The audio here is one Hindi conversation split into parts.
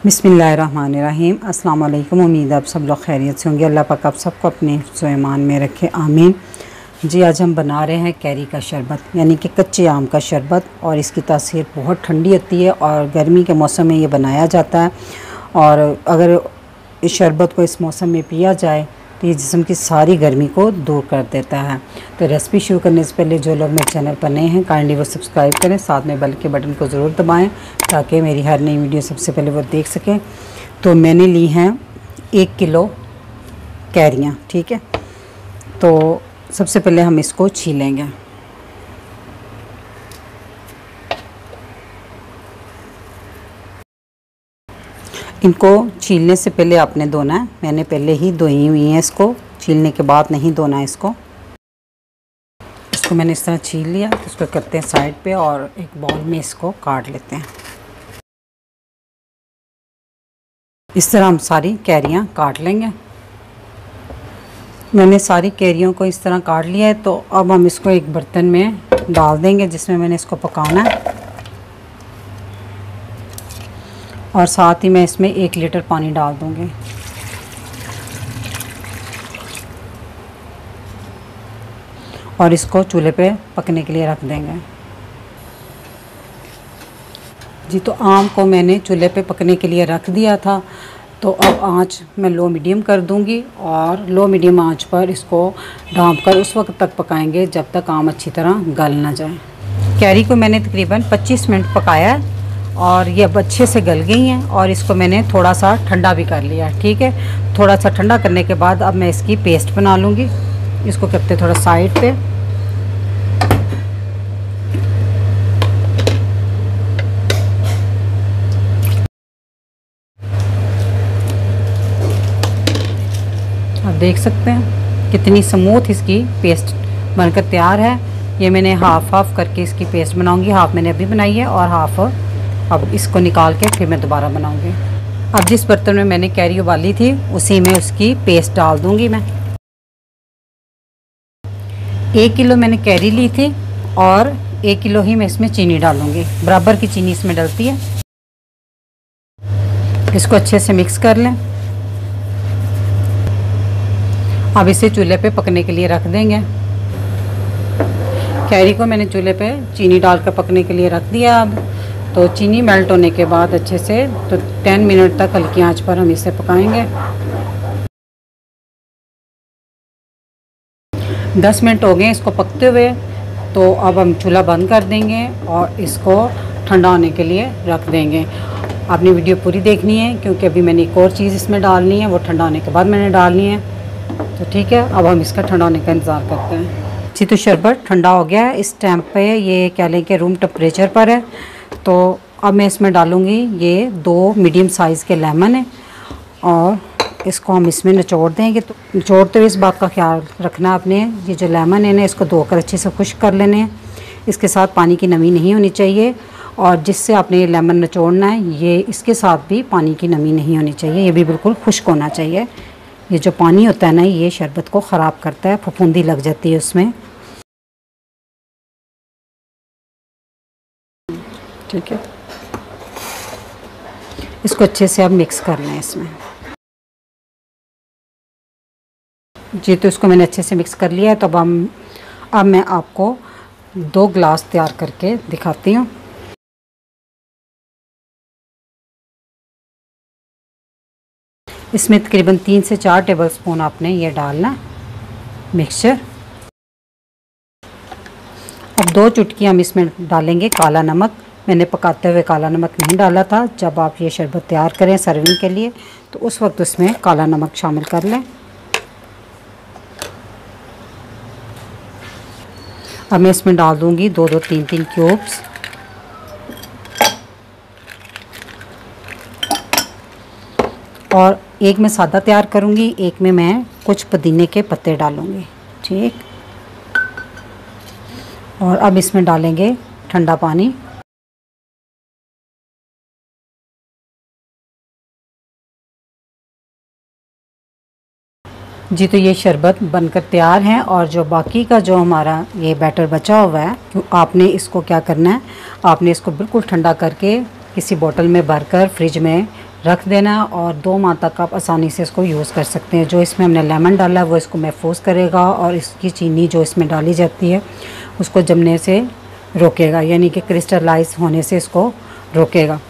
बिस्मिल्लाहिर्रहमानिर्रहीम। अस्सलाम वालेकुम। उम्मीद है आप सब लोग खैरियत से होंगे। अल्लाह पाक आप सबको अपने हिफ्ज़ व ईमान में रखे, आमीन। जी, आज हम बना रहे हैं कैरी का शरबत, यानी कि कच्चे आम का शरबत। और इसकी तासीर बहुत ठंडी होती है और गर्मी के मौसम में ये बनाया जाता है। और अगर इस शरबत को इस मौसम में पिया जाए तो ये जिस्म की सारी गर्मी को दूर कर देता है। तो रेसिपी शुरू करने से पहले जो लोग मेरे चैनल पर नए हैं काइंडली वो सब्सक्राइब करें, साथ में बेल के बटन को ज़रूर दबाएं ताकि मेरी हर नई वीडियो सबसे पहले वो देख सकें। तो मैंने ली हैं 1 किलो कैरियाँ, ठीक है। तो सबसे पहले हम इसको छीलेंगे। इनको छीलने से पहले आपने धोना है। मैंने पहले ही धोई हुई हैं, इसको छीलने के बाद नहीं धोना है। इसको मैंने इस तरह छील लिया। तो इसको करते हैं साइड पे और एक बाउल में इसको काट लेते हैं। इस तरह हम सारी कैरियाँ काट लेंगे। मैंने सारी कैरियों को इस तरह काट लिया है। तो अब हम इसको एक बर्तन में डाल देंगे जिसमें मैंने इसको पकाना है। और साथ ही मैं इसमें 1 लीटर पानी डाल दूँगी। और इसको चूल्हे पे पकने के लिए रख देंगे। जी, तो आम को मैंने चूल्हे पे पकने के लिए रख दिया था। तो अब आंच मैं लो मीडियम कर दूंगी और लो मीडियम आंच पर इसको ढाँप कर उस वक्त तक पकाएंगे जब तक आम अच्छी तरह गल ना जाए। कैरी को मैंने तकरीबन 25 मिनट पकाया है और ये अब अच्छे से गल गई हैं। और इसको मैंने थोड़ा सा ठंडा भी कर लिया, ठीक है। थोड़ा सा ठंडा करने के बाद अब मैं इसकी पेस्ट बना लूँगी। इसको करते थोड़ा साइड पे। आप देख सकते हैं कितनी स्मूथ इसकी पेस्ट बनकर तैयार है। ये मैंने हाफ करके इसकी पेस्ट बनाऊंगी। हाफ मैंने अभी बनाई है और हाफ अब इसको निकाल के फिर मैं दोबारा बनाऊंगी। अब जिस बर्तन में मैंने कैरी उबाली थी उसी में उसकी पेस्ट डाल दूंगी मैं। 1 किलो मैंने कैरी ली थी और 1 किलो ही मैं इसमें चीनी डालूंगी। बराबर की चीनी इसमें डलती है। इसको अच्छे से मिक्स कर लें। अब इसे चूल्हे पे पकने के लिए रख देंगे। कैरी को मैंने चूल्हे पे चीनी डालकर पकने के लिए रख दिया। अब तो चीनी मेल्ट होने के बाद अच्छे से तो 10 मिनट तक हल्की आंच पर हम इसे पकाएंगे। 10 मिनट हो गए इसको पकते हुए। तो अब हम चूल्हा बंद कर देंगे और इसको ठंडा होने के लिए रख देंगे। आपने वीडियो पूरी देखनी है क्योंकि अभी मैंने एक और चीज़ इसमें डालनी है, वो ठंडा होने के बाद मैंने डालनी है। तो ठीक है, अब हम इसका ठंडा होने का इंतज़ार करते हैं। जी, तो शरबत ठंडा हो गया है। इस टाइम पे ये क्या लें कि रूम टेम्परेचर पर है। तो अब मैं इसमें डालूँगी ये 2 मीडियम साइज़ के लेमन है और इसको हम इसमें निचोड़ देंगे। तो निचोड़ते हुए इस बात का ख्याल रखना आपने, ये जो लेमन है ना इसको धोकर अच्छे से खुश्क कर लेने हैं। इसके साथ पानी की नमी नहीं होनी चाहिए। और जिससे आपने ये लेमन निचोड़ना है ये इसके साथ भी पानी की नमी नहीं होनी चाहिए, ये भी बिल्कुल खुश्क होना चाहिए। ये जो पानी होता है ना ये शरबत को ख़राब करता है, फफूंदी लग जाती है उसमें, ठीक है। इसको अच्छे से अब मिक्स कर लें इसमें। जी, तो इसको मैंने अच्छे से मिक्स कर लिया है। तो अब मैं आपको 2 गिलास तैयार करके दिखाती हूँ। इसमें तकरीबन 3 से 4 टेबलस्पून आपने ये डालना मिक्सचर। अब 2 चुटकी हम इसमें डालेंगे काला नमक। मैंने पकाते हुए काला नमक नहीं डाला था। जब आप ये शरबत तैयार करें सर्विंग के लिए तो उस वक्त उसमें काला नमक शामिल कर लें। अब मैं इसमें डाल दूंगी 2-2, 3-3 क्यूब्स। और एक में सादा तैयार करूंगी, एक में मैं कुछ पुदीने के पत्ते डालूंगी, ठीक। और अब इसमें डालेंगे ठंडा पानी। जी, तो ये शरबत बनकर तैयार है। और जो बाकी का जो हमारा ये बैटर बचा हुआ है, तो आपने इसको क्या करना है, आपने इसको बिल्कुल ठंडा करके किसी बोतल में भरकर फ्रिज में रख देना और 2 माह तक आप आसानी से इसको यूज़ कर सकते हैं। जो इसमें हमने लेमन डाला है वो इसको महफूज करेगा और इसकी चीनी जो इसमें डाली जाती है उसको जमने से रोकेगा, यानी कि क्रिस्टलाइज होने से इसको रोकेगा।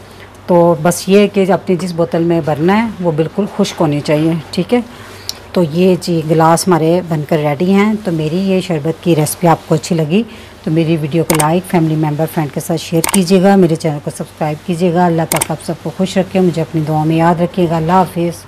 तो बस ये है कि अपनी जिस बोतल में भरना है वो बिल्कुल खुश्क होनी चाहिए, ठीक है। तो ये जी गिलास हमारे बनकर रेडी हैं। तो मेरी ये शरबत की रेसिपी आपको अच्छी लगी तो मेरी वीडियो को लाइक, फैमिली मेम्बर, फ्रेंड के साथ शेयर कीजिएगा। मेरे चैनल को सब्सक्राइब कीजिएगा। अल्लाह पाक आप सबको खुश रखे, मुझे अपनी दुआ में याद रखिएगा। अल्लाह हाफिज़।